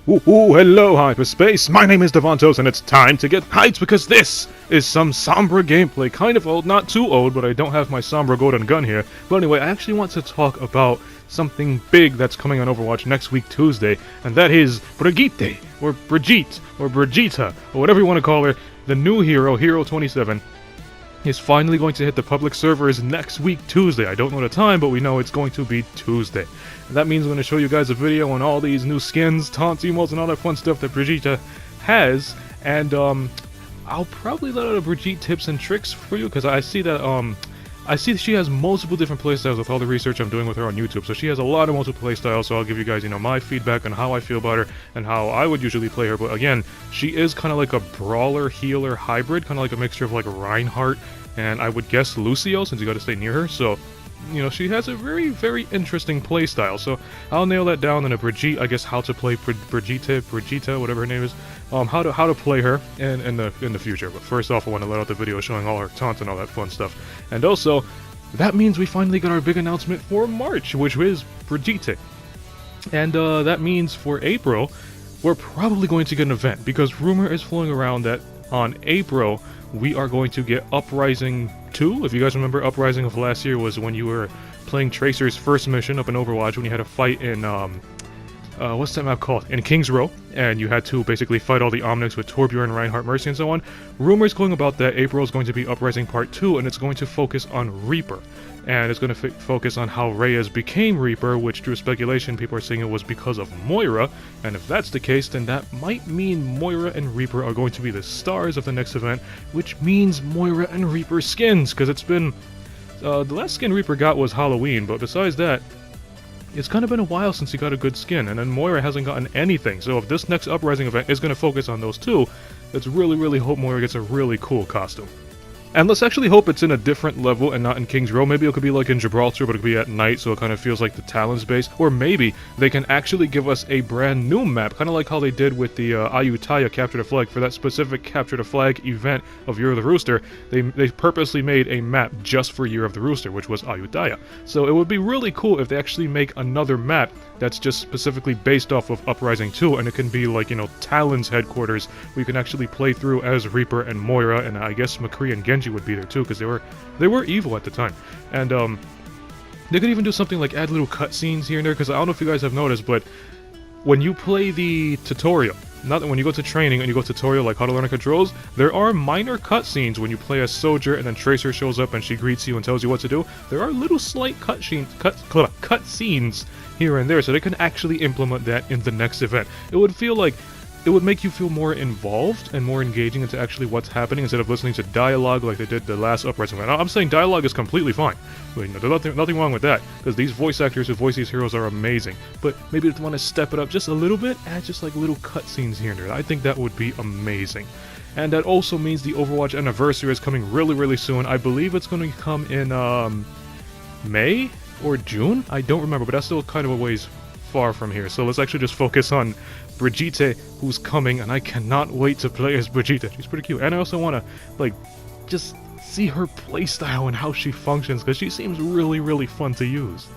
Ooh, hello hyperspace, my name is Davontos and it's time to get hyped because this is some Sombra gameplay. Kind of old, not too old, but I don't have my Sombra golden gun here. But anyway, I actually want to talk about something big that's coming on Overwatch next week Tuesday, and that is Brigitte, or Brigitte, or Brigitte, or whatever you want to call her. The new hero, Hero 27, is finally going to hit the public servers next week Tuesday. I don't know the time, but we know it's going to be Tuesday. And that means I'm going to show you guys a video on all these new skins, taunt emotes, and all that fun stuff that Brigitte has. And I'll probably let out a Brigitte tips and tricks for you, because I see that she has multiple different playstyles with all the research I'm doing with her on YouTube. So she has a lot of multiple playstyles, so I'll give you guys, my feedback on how I feel about her and how I would usually play her. But again, she is kind of like a brawler healer hybrid, kind of like a mixture of like Reinhardt and I would guess Lucio, since you got to stay near her. So she has a very, very interesting playstyle. So I'll nail that down in a Brigitte, I guess, how to play Brigitte, whatever her name is, how to play her in the future. But first off, I want to let out the video showing all her taunts and all that fun stuff. And also, that means we finally got our big announcement for March, which is Brigitte. And that means for April, we're probably going to get an event, because rumor is flowing around that on April, we are going to get Uprising 2. If you guys remember, Uprising of last year was when you were playing Tracer's first mission up in Overwatch, when you had a fight in, what's that map called? In King's Row, and you had to basically fight all the Omnics with Torbjorn, Reinhardt, Mercy, and so on. Rumors going about that April is going to be Uprising Part 2, and it's going to focus on Reaper. And it's going to focus on how Reyes became Reaper, which through speculation people are saying it was because of Moira. And if that's the case, then that might mean Moira and Reaper are going to be the stars of the next event, which means Moira and Reaper skins, because it's been... the last skin Reaper got was Halloween, but besides that, it's kind of been a while since he got a good skin, and then Moira hasn't gotten anything. So if this next Uprising event is going to focus on those two, let's really hope Moira gets a really cool costume. And let's actually hope it's in a different level and not in King's Row. Maybe it could be like in Gibraltar, but it could be at night, so it kind of feels like the Talon's base. Or maybe they can actually give us a brand new map, kind of like how they did with the Ayutthaya Capture the Flag. For that specific Capture the Flag event of Year of the Rooster, they purposely made a map just for Year of the Rooster, which was Ayutthaya. So it would be really cool if they actually make another map that's just specifically based off of Uprising 2, and it can be like, Talon's headquarters, where you can actually play through as Reaper and Moira, and I guess McCree and Genji would be there too, because they were evil at the time. And they could even do something like add little cutscenes here and there, because I don't know if you guys have noticed, but when you play the tutorial, not when you go to training and you go tutorial like how to learn the controls, there are minor cutscenes when you play as Soldier and then Tracer shows up and she greets you and tells you what to do. There are little slight cutscenes here and there, so they can actually implement that in the next event. It would make you feel more involved and more engaging into actually what's happening, instead of listening to dialogue like they did the last Uprising event. I'm saying dialogue is completely fine. There's nothing wrong with that, because these voice actors who voice these heroes are amazing. But maybe they want to step it up just a little bit, add just like little cutscenes here and there. I think that would be amazing. And that also means the Overwatch anniversary is coming really soon. I believe it's going to come in May or June? I don't remember, but that's still kind of a ways far from here. So let's actually just focus on Brigitte, who's coming, and I cannot wait to play as Brigitte. She's pretty cute, and I also want to just see her playstyle and how she functions, because she seems really fun to use.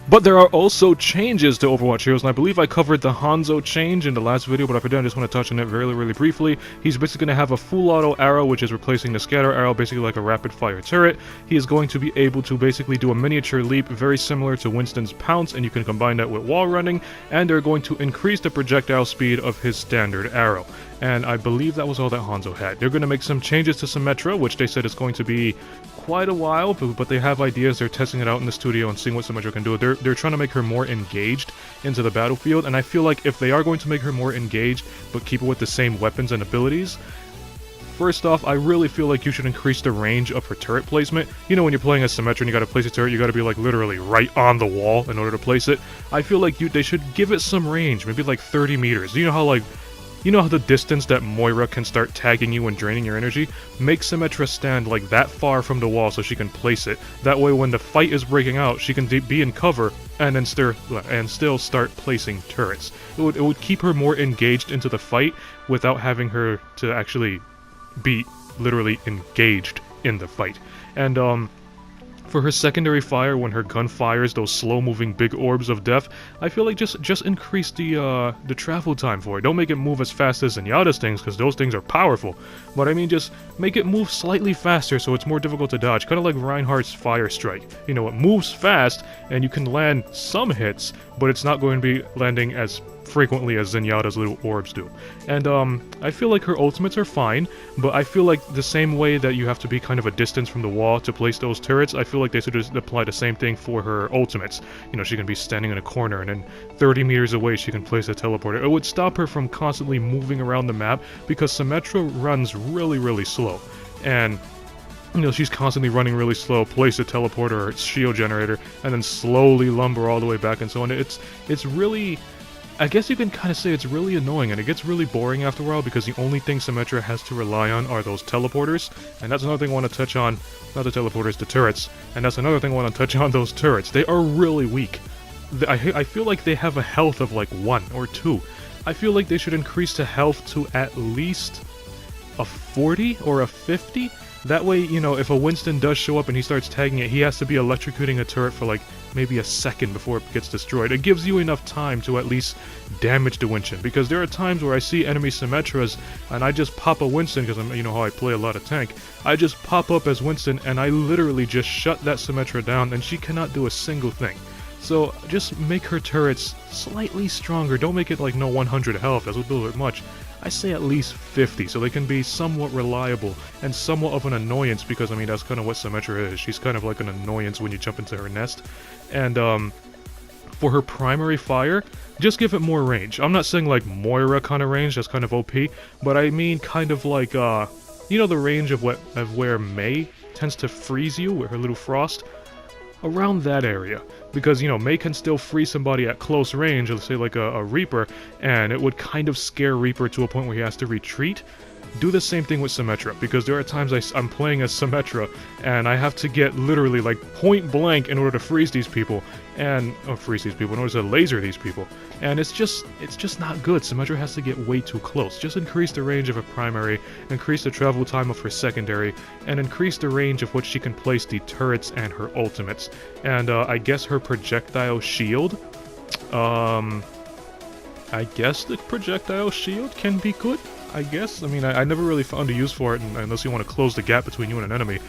But there are also changes to Overwatch heroes, and I believe I covered the Hanzo change in the last video, but if I did, I just want to touch on it really briefly. He's basically going to have a full auto arrow, which is replacing the scatter arrow, basically like a rapid fire turret. He is going to be able to basically do a miniature leap, very similar to Winston's Pounce, and you can combine that with wall running, and they're going to increase the projectile speed of his standard arrow. And I believe that was all that Hanzo had. They're going to make some changes to Symmetra, which they said is going to be quite a while, but they have ideas. They're testing it out in the studio and seeing what Symmetra can do. They're trying to make her more engaged into the battlefield, and I feel like if they are going to make her more engaged, but keep it with the same weapons and abilities, first off, I really feel like you should increase the range of her turret placement. When you're playing as Symmetra and you gotta place a turret, you gotta be like literally right on the wall in order to place it. I feel like they should give it some range, maybe like 30 meters. You know how the distance that Moira can start tagging you and draining your energy? Make Symmetra stand like that far from the wall so she can place it. That way when the fight is breaking out, she can be in cover and then still start placing turrets. It would keep her more engaged into the fight without having her to actually be literally engaged in the fight. And For her secondary fire, when her gun fires those slow-moving big orbs of death, I feel like just increase the travel time for it. Don't make it move as fast as Zenyatta's things, because those things are powerful. But I mean, just make it move slightly faster so it's more difficult to dodge. Kind of like Reinhardt's Fire Strike. You know, it moves fast, and you can land some hits, but it's not going to be landing as frequently as Zenyatta's little orbs do. And I feel like her ultimates are fine, but I feel like the same way that you have to be kind of a distance from the wall to place those turrets, I feel like they should just apply the same thing for her ultimates. You know, she can be standing in a corner and then 30 meters away she can place a teleporter. It would stop her from constantly moving around the map because Symmetra runs really slow. And you know, she's constantly running really slow, place a teleporter or shield generator, and then slowly lumber all the way back and so on. It's really, I guess you can kind of say it's really annoying, and it gets really boring after a while because the only thing Symmetra has to rely on are those teleporters, and that's another thing I want to touch on, not the teleporters, the turrets, and that's another thing I want to touch on, those turrets. They are really weak. I feel like they have a health of like 1 or 2. I feel like they should increase the health to at least a 40 or a 50. That way, you know, if a Winston does show up and he starts tagging it, he has to be electrocuting a turret for like maybe a second before it gets destroyed. It gives you enough time to at least damage the Winston, because there are times where I see enemy Symmetras and I just pop a Winston, because you know how I play a lot of tank. I just pop up as Winston and I literally just shut that Symmetra down and she cannot do a single thing. So just make her turrets slightly stronger. Don't make it like no 100 health, that's a little bit much. I say at least 50, so they can be somewhat reliable and somewhat of an annoyance, because I mean that's kind of what Symmetra is. She's kind of like an annoyance when you jump into her nest. And for her primary fire, just give it more range. I'm not saying like Moira kind of range, that's kind of OP, but I mean kind of like you know, the range of where Mei tends to freeze you with her little frost. Around that area, because you know, Mei can still freeze somebody at close range, let's say like a Reaper, and it would kind of scare Reaper to a point where he has to retreat. Do the same thing with Symmetra, because there are times I'm playing as Symmetra and I have to get literally like point blank in order to freeze these people, in order to laser these people, and it's just not good. Symmetra has to get way too close. Just increase the range of her primary, increase the travel time of her secondary, and increase the range of what she can place the turrets and her ultimates. And I guess her projectile shield, I guess the projectile shield can be good. I guess. I mean, I never really found a use for it unless you want to close the gap between you and an enemy.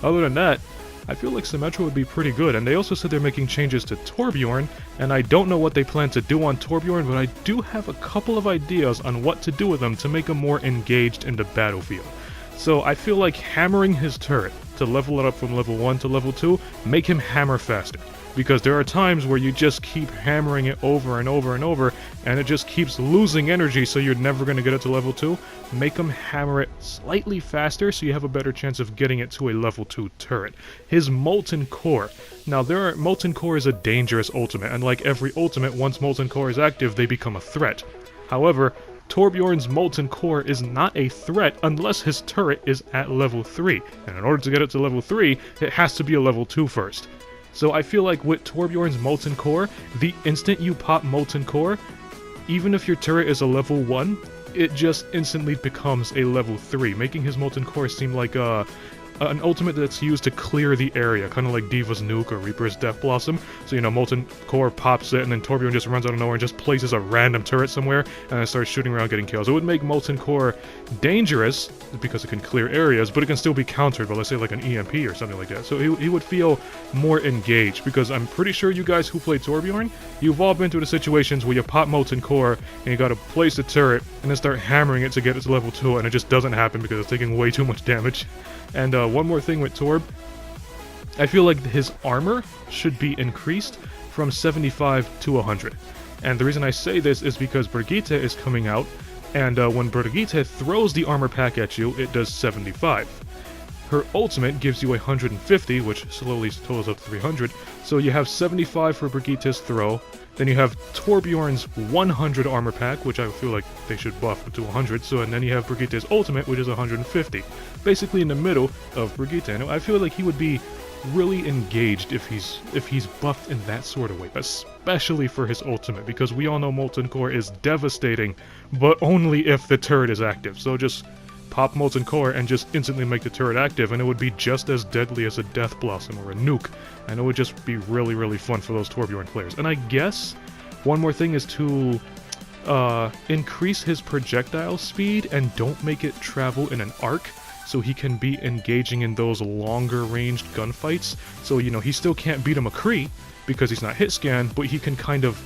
Other than that, I feel like Symmetra would be pretty good. And they also said they're making changes to Torbjorn, and I don't know what they plan to do on Torbjorn, but I do have a couple of ideas on what to do with them to make him more engaged in the battlefield. So I feel like hammering his turret to level it up from level 1 to level 2, make him hammer faster. Because there are times where you just keep hammering it over and over and over, and it just keeps losing energy, so you're never going to get it to level 2. Make him hammer it slightly faster, so you have a better chance of getting it to a level 2 turret. His Molten Core. Now, Molten Core is a dangerous ultimate, and like every ultimate, once Molten Core is active, they become a threat. However, Torbjorn's Molten Core is not a threat unless his turret is at level 3, and in order to get it to level 3, it has to be a level 2 first. So I feel like with Torbjorn's Molten Core, the instant you pop Molten Core, even if your turret is a level 1, it just instantly becomes a level 3, making his Molten Core seem like an ultimate that's used to clear the area, kind of like Diva's Nuke or Reaper's Death Blossom. So, you know, Molten Core pops it, and then Torbjorn just runs out of nowhere and just places a random turret somewhere, and then starts shooting around getting kills. It would make Molten Core dangerous, because it can clear areas, but it can still be countered by, let's say, like an EMP or something like that. So he would feel more engaged, because I'm pretty sure you guys who play Torbjorn, you've all been through the situations where you pop Molten Core, and you gotta place a turret, and then start hammering it to get it to level 2, and it just doesn't happen because it's taking way too much damage. And one more thing with Torb, I feel like his armor should be increased from 75 to 100. And the reason I say this is because Brigitte is coming out, and when Brigitte throws the armor pack at you, it does 75. Her ultimate gives you 150, which slowly totals up to 300, so you have 75 for Brigitte's throw. Then you have Torbjorn's 100 armor pack, which I feel like they should buff to 100, and then you have Brigitte's ultimate, which is 150. Basically in the middle of Brigitte, and I feel like he would be really engaged if he's buffed in that sort of way, especially for his ultimate, because we all know Molten Core is devastating, but only if the turret is active. So just pop molten core and just instantly make the turret active, and it would be just as deadly as a Death Blossom or a nuke, and it would just be really, really fun for those Torbjorn players. And I guess one more thing is to increase his projectile speed and don't make it travel in an arc, so he can be engaging in those longer ranged gunfights. So, you know, he still can't beat a McCree because he's not hit scan, but he can kind of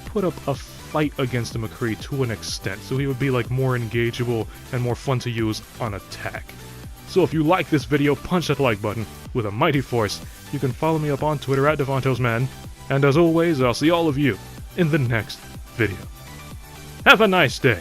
put up a fight against a McCree to an extent. So he would be like more engageable and more fun to use on attack. So if you like this video, punch that like button with a mighty force. You can follow me up on Twitter at DavantosMan. And as always, I'll see all of you in the next video. Have a nice day.